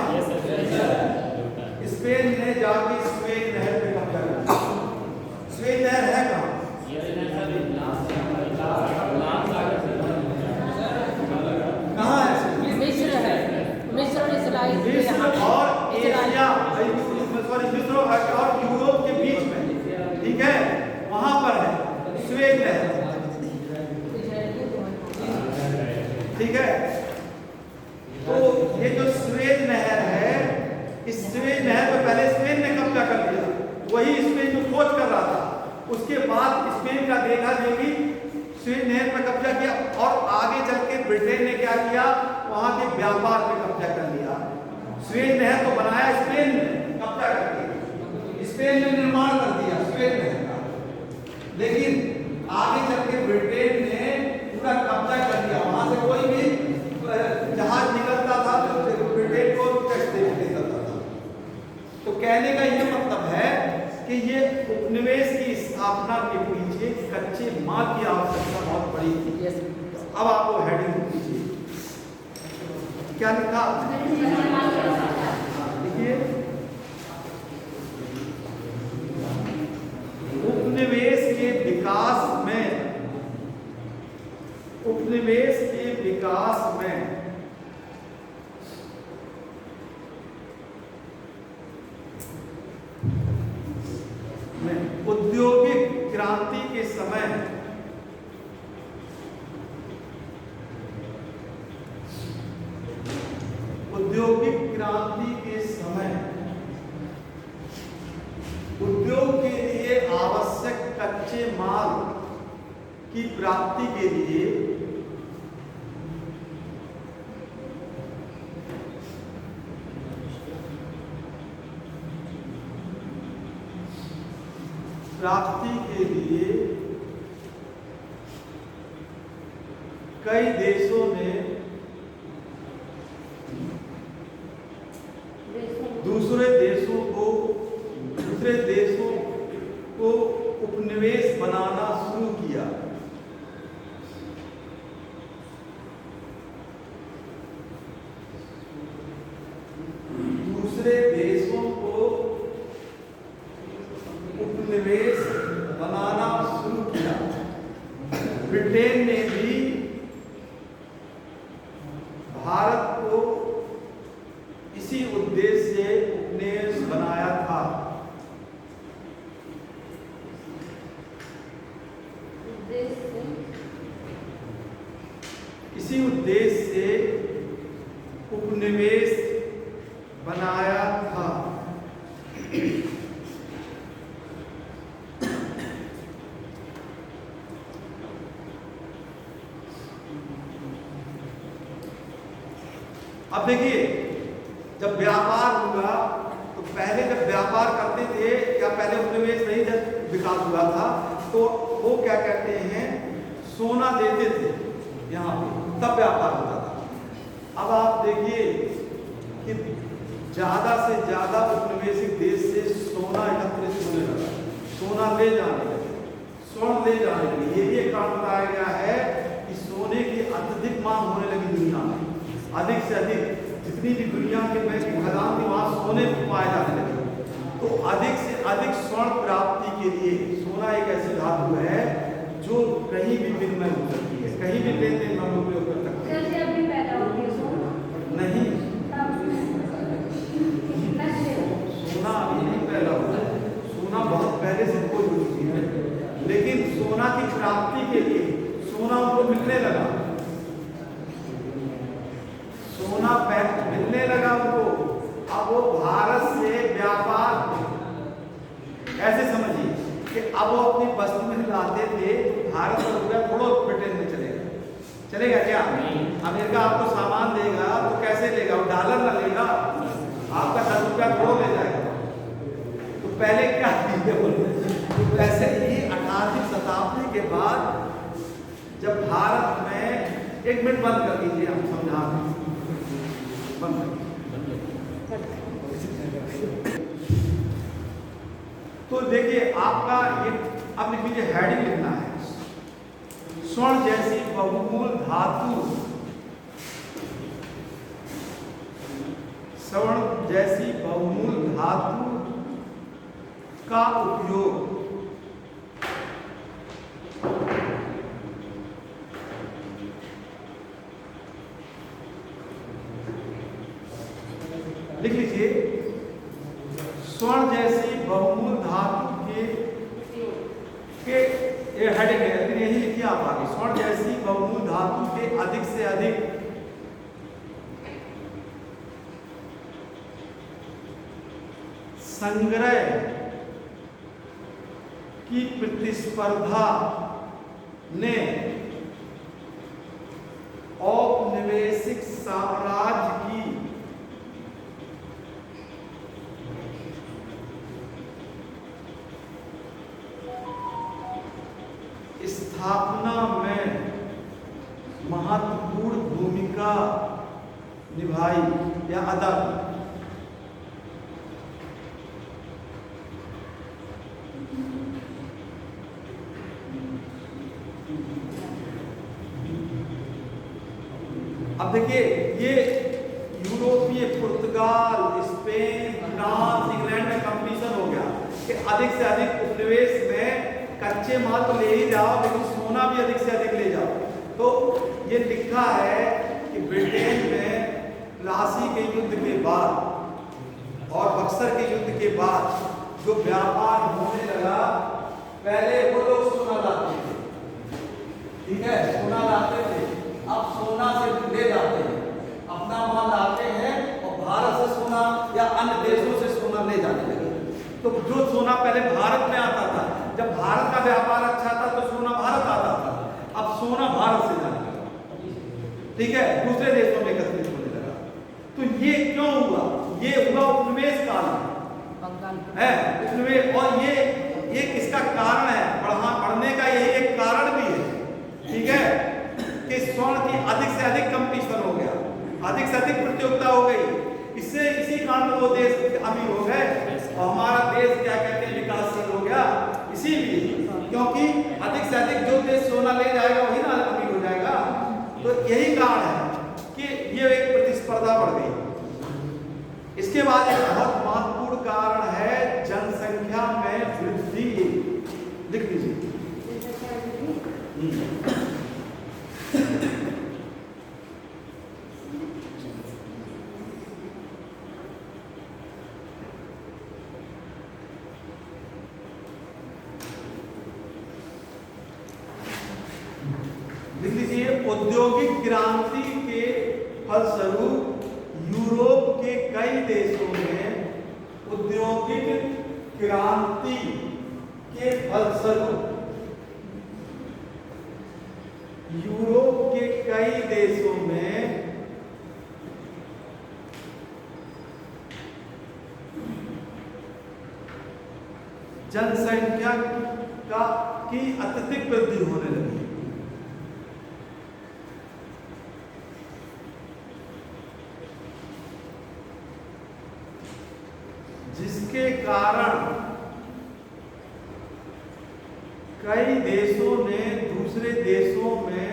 स्पेन ने जाके स्वेज नहर पे कब्जा कर लिया। स्वेज नहर है कहाँ? कहाँ है? मिस्र है, मिस्र और इस्राइल, मिस्र और एशिया, सॉरी मिस्र और यूरोप के बीच में, ठीक है? वहां पर है स्वेज नहर, ठीक है? तो ये जो स्वेज नहर है, इस स्वेज नहर पर पहले स्पेन ने कब्जा कर लिया, वही स्पेन जो खोज कर रहा था। उसके बाद स्पेन का देखा देखी स्वेज नहर पर कब्जा किया और आगे चल के ब्रिटेन ने क्या किया, वहां के व्यापार पे कब्जा कर लिया। स्वेज नहर को बनाया स्पेन ने, कब्जा करके स्पेन ने निर्माण कर दिया स्वेज नहर का, लेकिन आगे चल के ब्रिटेन ने पूरा कब्जा कर लिया। वहां से कोई भी जहाज निकलता था तो ब्रिटेन को टैक्स देना निकलता था। तो कहने का ये मतलब है कि ये उपनिवेश की स्थापना के पीछे कच्चे माल की आवश्यकता बहुत बड़ी थी। अब आपको हेडिंग कीजिए, क्या लिखा देखिए, उपनिवेश के विकास में, उपनिवेश के विकास में औद्योगिक क्रांति के समय उद्योग के लिए आवश्यक कच्चे माल की प्राप्ति के लिए कई देशों ने दूसरे देशों को उपनिवेश बनाना शुरू किया। दूसरे देशों को उपनिवेश बनाना शुरू किया। ब्रिटेन ने भी भारत को इसी उद्देश्य से उपनिवेश बनाया था। अब देखिए, जब व्यापार हुआ तो पहले जब व्यापार करते थे या पहले उपनिवेश नहीं जब विकास हुआ था तो वो क्या कहते हैं, सोना देते थे यहाँ पे, तब व्यापार होता था। अब आप देखिए कि ज्यादा से ज्यादा उपनिवेशिक देश से सोना एकत्रित होने लगा, सोना ले जाने लगे, स्वर्ण ले जाने लगे। ये भी एक कारण बताया गया है कि सोने की अत्यधिक मांग होने लगी दुनिया में, अधिक से अधिक जितनी भी दुनिया के खदान थी वहां सोने पाए जाने लगे। तो अधिक से अधिक स्वर्ण प्राप्ति के लिए सोना एक ऐसी धातु है जो कहीं भी विनिमय हो सकती है, कहीं भी लेन देन हम उपयोग कर सकते हैं। नहीं, सोना अभी नहीं पैदा हुआ है, सोना बहुत पहले से खोज हो चुकी है, लेकिन सोना की प्राप्ति के लिए सोना उनको मिलने लगा, सोना मिलने लगा उनको। अब वो भारत से व्यापार, ऐसे समझिए कि अब वो अपनी वस्तु में लाते थे, भारत का रुपया थोड़ा ब्रिटेन में चलेगा, चलेगा क्या? अमेरिका आपको सामान देगा तो कैसे लेगा, वो डॉलर ना लेगा, आपका 10 रुपया थोड़ा ले जाएगा। तो पहले क्या तो वैसे ही 18वीं शताब्दी के बाद जब भारत में, एक मिनट बंद कर दीजिए, हम समझा बंद। तो देखिए आपका ये, अब लिख लीजिए, हेडिंग लिखना है, स्वर्ण जैसी बहुमूल धातु, स्वर्ण जैसी बहुमूल धातु का उपयोग लिख लीजिए, स्वर्ण जैसी बहुमूल धातु के ये हेडिंग है, लेकिन यही लिखिए आप आगे, स्वर्ण जैसी बहुमूल धातु के अधिक से अधिक संग्रह की प्रतिस्पर्धा ने औपनिवेशिक साम्राज्य की स्थापना में महत्वपूर्ण भूमिका निभाई या अदा की। अब देखिए, ये यूरोपीय, पुर्तगाल, स्पेन, फ्रांस, इंग्लैंड में कंपटीशन हो गया कि अधिक से अधिक उपनिवेश में कच्चे माल तो ले ही जाओ, लेकिन सोना भी अधिक से अधिक ले जाओ। तो ये लिखा है कि ब्रिटेन में प्लासी के युद्ध के बाद और बक्सर के युद्ध के बाद जो व्यापार होने लगा, पहले वो लोग सोना लाते थे, ठीक है, सोना लाते थे, अब सोना से ले जाते हैं, अपना माल लाते हैं और भारत से सोना या अन्य देशों से सोना ले जाने लगे। तो जो सोना पहले भारत में आता था, जब भारत का व्यापार अच्छा था तो सोना भारत आता था, अब सोना भारत से जाने लगा, ठीक है, दूसरे देशों में एकत्रित होने लगा। तो ये क्यों हुआ? ये हुआ उपनिवेश काल है, उपनिवेश, और ये एक इसका कारण है, बढ़ने का यही एक कारण भी है, ठीक है, कि स्वर्ण की अधिक से अधिक कंपटीशन हो गया, अधिक से अधिक प्रतियोगिता हो गई, इससे इसी कारण वो देश अमीर हो गए और हमारा देश क्या कहते हैं विकासशील हो गया, इसीलिए, क्योंकि अधिक से अधिक जो देश सोना ले जाएगा वही ना अमीर हो जाएगा। तो यही कारण है कि ये एक प्रतिस्पर्धा बढ़ गई। इसके बाद एक बहुत महत्वपूर्ण कारण है जनसंख्या में वृद्धि, लिख लीजिए। लिख लीजिए, औद्योगिक क्रांति के फलस्वरूप यूरोप के कई देशों में, औद्योगिक क्रांति के फलस्वरूप यूरोप के कई देशों में जनसंख्या की अत्यधिक वृद्धि होने लगी, जिसके कारण कई देशों ने दूसरे देशों में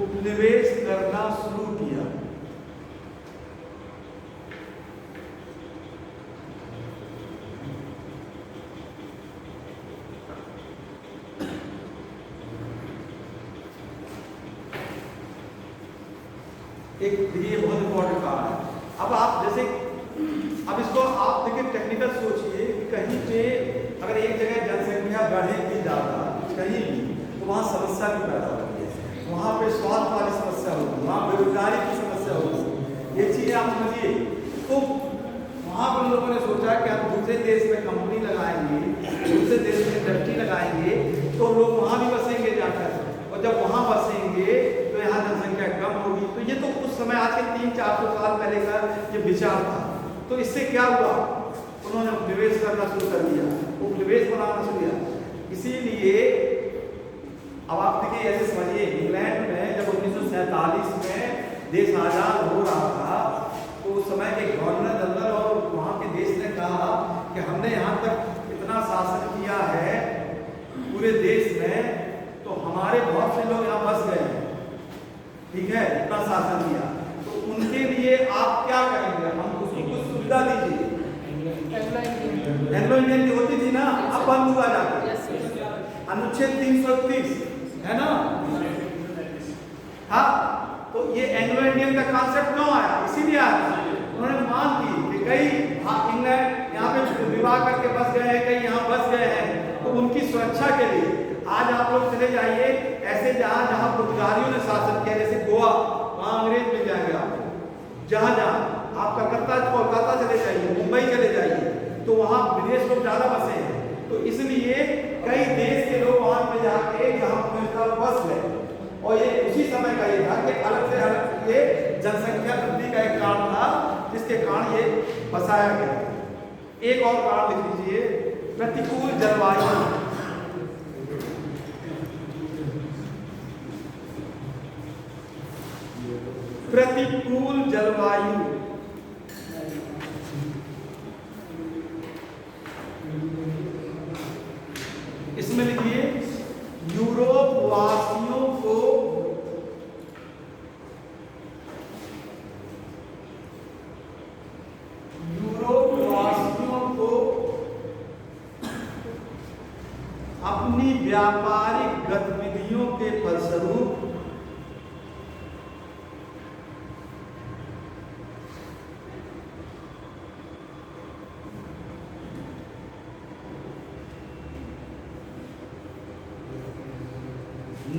उपनिवेश करना शुरू किया। एक ये बहुत इंपॉर्टेंट काम है। अब आप जैसे अब इसको आप देखिए टेक्निकल सोचिए कि कहीं पे अगर एक जगह जनसंख्या बढ़ेगी ज़्यादा कहीं भी तो वहाँ समस्या भी पैदा होती है, वहाँ पे स्वास्थ्य वाली समस्या होगी, वहाँ बेरोजगारी की समस्या होगी, ये चीज़ें आप समझिए। तो वहाँ पर लोगों ने सोचा कि हम दूसरे देश में कंपनी लगाएंगे, दूसरे देश में इंडस्ट्री लगाएंगे तो लोग वहाँ भी बसेंगे जाकर, और जब वहाँ बसेंगे तो यहाँ जनसंख्या कम होगी। तो ये तो उस समय आज के 300-400 साल पहले का ये विचार था। तो इससे क्या हुआ, उन्होंने उपनिवेश करना शुरू कर दिया, उपनिवेश बनाना शुरू किया। इसीलिए अब आप देखिए ऐसे समझिए, इंग्लैंड में जब 1947 में देश आजाद हो रहा था तो उस समय के गवर्नर जनरल और वहाँ के देश ने कहा कि हमने यहाँ तक इतना शासन किया है पूरे देश में, तो हमारे बहुत से लोग यहाँ बस गए हैं, ठीक है, इतना शासन किया, तो उनके लिए आप क्या करेंगे, हम उसको कुछ सुविधा दीजिए। एंग्लो इंडियन की होती थी ना, अब बंद हुआ जाकर अनुच्छेद 330 है ना। हाँ, तो ये एंग्लो इंडियन का कॉन्सेप्ट क्यों आया, इसीलिए आया। उन्होंने मांग की कि कई इंग्लैंड यहाँ पे विवाह करके बस गए हैं, कई यहाँ बस गए हैं, तो उनकी सुरक्षा के लिए आज आप लोग चले जाइए ऐसे जहाँ जहाँ पुर्तगालियों ने शासन किया, जैसे गोवा, वहाँ अंग्रेज मिल जाएंगे आपको। जहाँ जहाँ आप कलकत्ता कोलकाता चले जाइए, मुंबई चले जाइए, तो वहाँ विदेश लोग ज़्यादा बसे हैं। तो इसलिए कई देश के लोग वहाँ पे जाके जहाँ बस गए, और ये उसी समय का ये था कि अलग से अलग ये जनसंख्या वृद्धि का एक कारण था जिसके कारण ये बसाया गया। एक और कारण लिख लीजिए, प्रतिकूल जलवायु। प्रतिकूल जलवायु इसमें लिखिए, यूरोप वासियों को अपनी व्यापारिक गतिविधियों के फलस्वरूप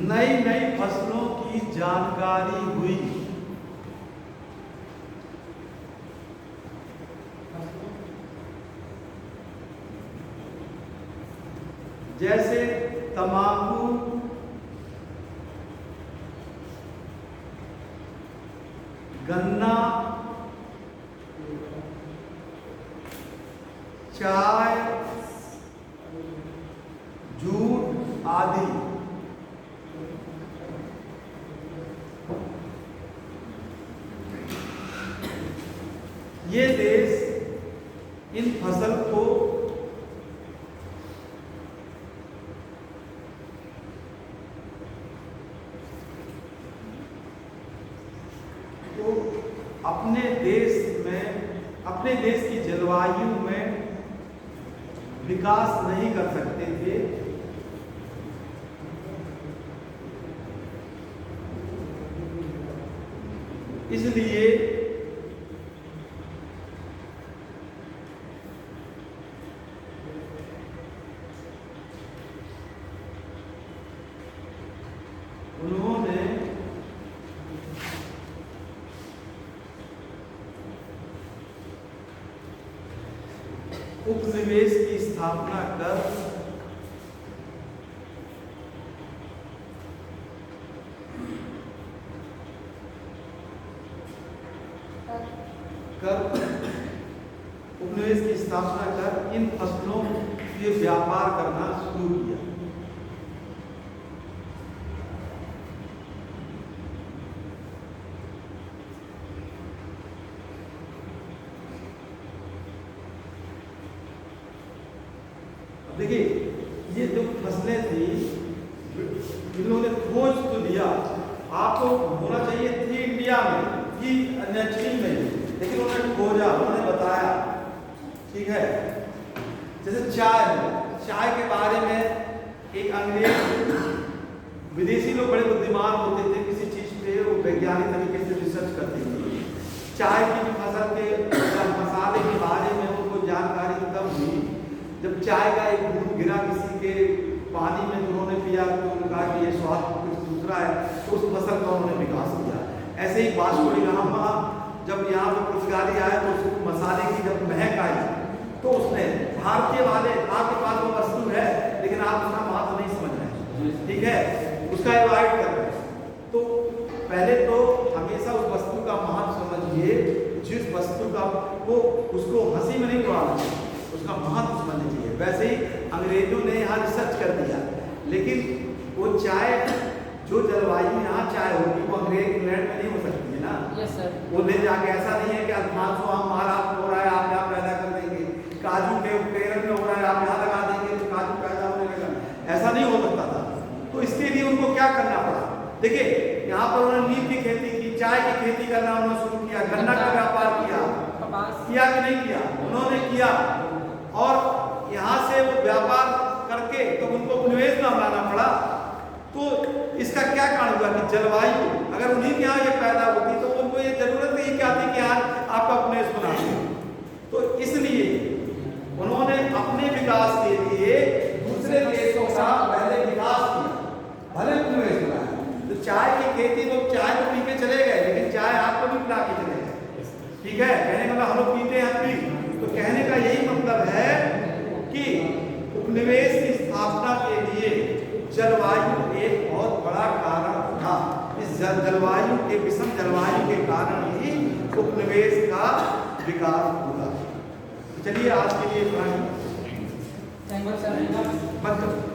नई नई फसलों की जानकारी हुई। जैसे तंबाकू, गन्ना, चाय, जूट आदि। ये देश इन फसल को अपने देश में, अपने देश की जलवायु में विकास नहीं कर सकते थे, इसलिए उन्होंने उपनिवेश की स्थापना कर इन फसलों के व्यापार करना शुरू किया। देखिए, ये जो फसलें थी इन्होंने खोज तो दिया, आपको होना चाहिए थी इंडिया में कि नेचुरल में, लेकिन उन्होंने खोजा, उन्होंने बताया। ठीक है, जैसे चाय के बारे में एक अंग्रेज, विदेशी लोग बड़े बुद्धिमान होते थे, किसी चीज पे वो वैज्ञानिक तरीके से रिसर्च करते थे। चाय की फसल के मसाले के बारे में उनको जानकारी तब हुई जब चाय का एक बूंद गिरा किसी के पानी में, तो उन्होंने पिया तो उन्होंने कहा कि ये स्वाद कुछ दूसरा है, तो उस फसल का उन्होंने विकास किया। ऐसे ही वास्को डी गामा जब यहाँ पर पुर्तगाली आए तो उस मसाले की जब महक आई तो उसने भारतीय वाले, आपके पास वो वस्तु है लेकिन आप उसका महत्व नहीं समझ रहे, ठीक है, उसका एवॉइड कर रहे हैं। तो पहले तो हमेशा उस वस्तु का महत्व समझिए, जिस वस्तु का वो उसको हंसी में नहीं उड़ाना चाहिए, उसका महत्व समझना चाहिए। वैसे ही अंग्रेजों ने यहाँ रिसर्च कर दिया, लेकिन वो चाय, जो जलवायु यहाँ चाय होगी वो अंग्रेज इंग्लैंड में नहीं हो सकती है ना। Yes sir. वो ले जाके, ऐसा नहीं है कि अल्फांसो आम महाराष्ट्र में हो रहा है आप यहाँ पैदा कर देंगे, काजू के केरल में हो रहा है आप यहाँ लगा देंगे तो काजू पैदा होने लगा, ऐसा नहीं हो सकता था। तो इसके लिए उनको क्या करना पड़ा, देखिए यहाँ पर उन्होंने नीम की खेती की, चाय की खेती करना उन्होंने शुरू किया, गन्ना का व्यापार किया कि नहीं किया, उन्होंने किया। और यहाँ से वो व्यापार करके तो उनको उपनिवेश में लाना पड़ा। तो इसका क्या कारण हुआ कि जलवायु अगर उन्हीं के यहाँ ये पैदा होती तो उनको ये जरूरत नहीं क्या थी कि आज आपका उपनिवेश बना। तो इसलिए उन्होंने अपने विकास के लिए दूसरे देशों का पहले विकास किया, भले उपनिवेश बनाया। तो चाय की खेती, तो चाय तो पी के चले गए, लेकिन चाय आपको भी पिला के चले गए, ठीक है, कहने का मतलब हम लोग पीते हैं पी। तो कहने का यही मतलब है कि उपनिवेश की स्थापना के लिए जलवायु एक बहुत बड़ा कारण था। इस जलवायु के, विषम जलवायु के कारण ही उपनिवेश का विकास हुआ। चलिए आज के लिए थैंक यू सर। मतलब